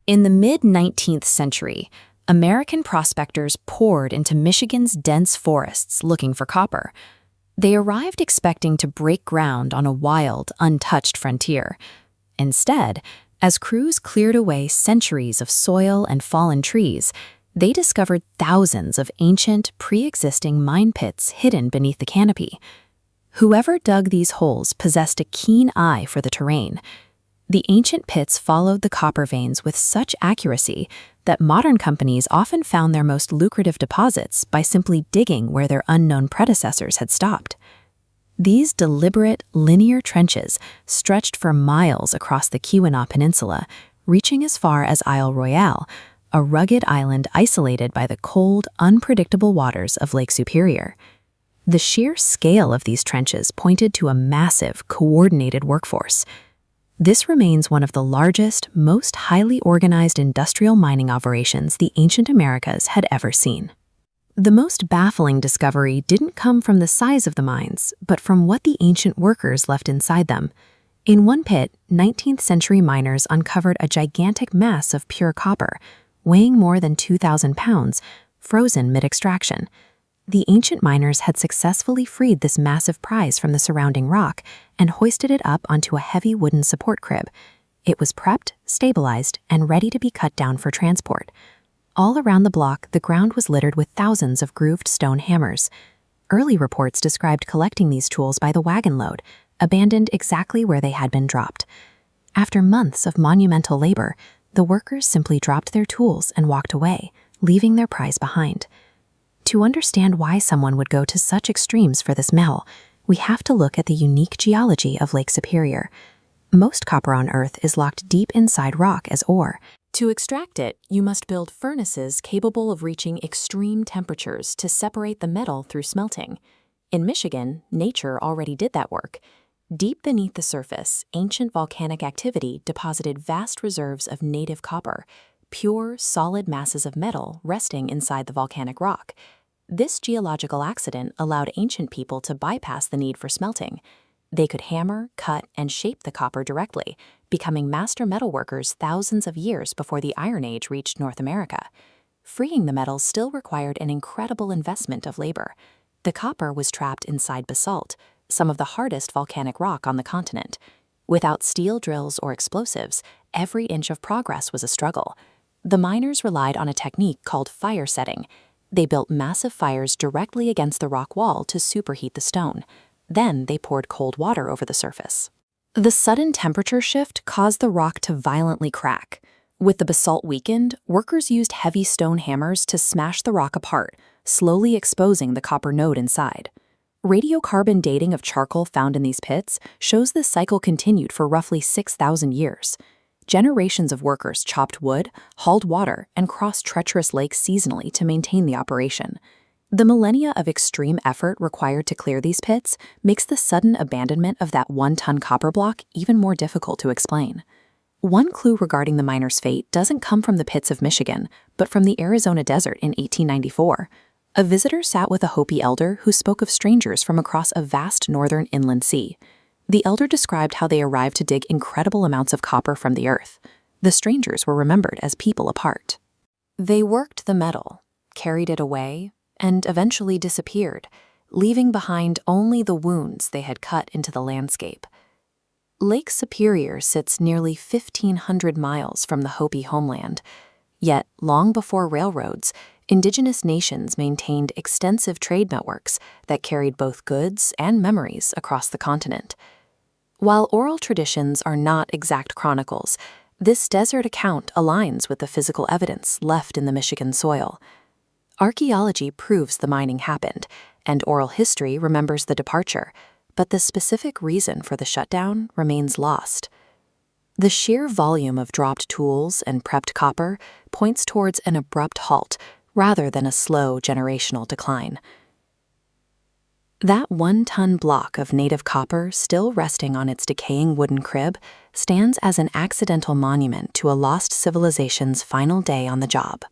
In the mid-19th century, American prospectors poured into Michigan's dense forests looking for copper. They arrived expecting to break ground on a wild, untouched frontier. Instead, as crews cleared away centuries of soil and fallen trees, they discovered thousands of ancient, pre-existing mine pits hidden beneath the canopy. Whoever dug these holes possessed a keen eye for the terrain. The ancient pits followed the copper veins with such accuracy that modern companies often found their most lucrative deposits by simply digging where their unknown predecessors had stopped. These deliberate, linear trenches stretched for miles across the Keweenaw Peninsula, reaching as far as Isle Royale, a rugged island isolated by the cold, unpredictable waters of Lake Superior. The sheer scale of these trenches pointed to a massive, coordinated workforce. This remains one of the largest, most highly organized industrial mining operations the ancient Americas had ever seen. The most baffling discovery didn't come from the size of the mines, but from what the ancient workers left inside them. In one pit, 19th century miners uncovered a gigantic mass of pure copper, weighing more than 2,000 pounds, frozen mid-extraction. The ancient miners had successfully freed this massive prize from the surrounding rock and hoisted it up onto a heavy wooden support crib. It was prepped, stabilized, and ready to be cut down for transport. All around the block, the ground was littered with thousands of grooved stone hammers. Early reports described collecting these tools by the wagon load, abandoned exactly where they had been dropped. After months of monumental labor, the workers simply dropped their tools and walked away, leaving their prize behind. To understand why someone would go to such extremes for this metal, we have to look at the unique geology of Lake Superior. Most copper on Earth is locked deep inside rock as ore. To extract it, you must build furnaces capable of reaching extreme temperatures to separate the metal through smelting. In Michigan, nature already did that work. Deep beneath the surface, ancient volcanic activity deposited vast reserves of native copper, pure, solid masses of metal resting inside the volcanic rock. This geological accident allowed ancient people to bypass the need for smelting. They could hammer, cut, and shape the copper directly, becoming master metalworkers thousands of years before the Iron Age reached North America. Freeing the metal still required an incredible investment of labor. The copper was trapped inside basalt, some of the hardest volcanic rock on the continent. Without steel drills or explosives, every inch of progress was a struggle. The miners relied on a technique called fire setting. They built massive fires directly against the rock wall to superheat the stone. Then they poured cold water over the surface. The sudden temperature shift caused the rock to violently crack. With the basalt weakened, workers used heavy stone hammers to smash the rock apart, slowly exposing the copper node inside. Radiocarbon dating of charcoal found in these pits shows this cycle continued for roughly 6,000 years. Generations of workers chopped wood, hauled water, and crossed treacherous lakes seasonally to maintain the operation. The millennia of extreme effort required to clear these pits makes the sudden abandonment of that one-ton copper block even more difficult to explain. One clue regarding the miners' fate doesn't come from the pits of Michigan, but from the Arizona desert in 1894. A visitor sat with a Hopi elder who spoke of strangers from across a vast northern inland sea. The elder described how they arrived to dig incredible amounts of copper from the earth. The strangers were remembered as people apart. They worked the metal, carried it away, and eventually disappeared, leaving behind only the wounds they had cut into the landscape. Lake Superior sits nearly 1,500 miles from the Hopi homeland. Yet, long before railroads, indigenous nations maintained extensive trade networks that carried both goods and memories across the continent. While oral traditions are not exact chronicles, this desert account aligns with the physical evidence left in the Michigan soil. Archaeology proves the mining happened, and oral history remembers the departure, but the specific reason for the shutdown remains lost. The sheer volume of dropped tools and prepped copper points towards an abrupt halt rather than a slow generational decline. That one-ton block of native copper still resting on its decaying wooden crib stands as an accidental monument to a lost civilization's final day on the job.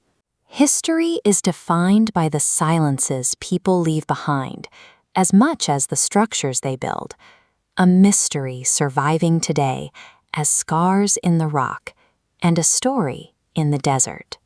History is defined by the silences people leave behind, as much as the structures they build. A mystery surviving today as scars in the rock, and a story in the desert.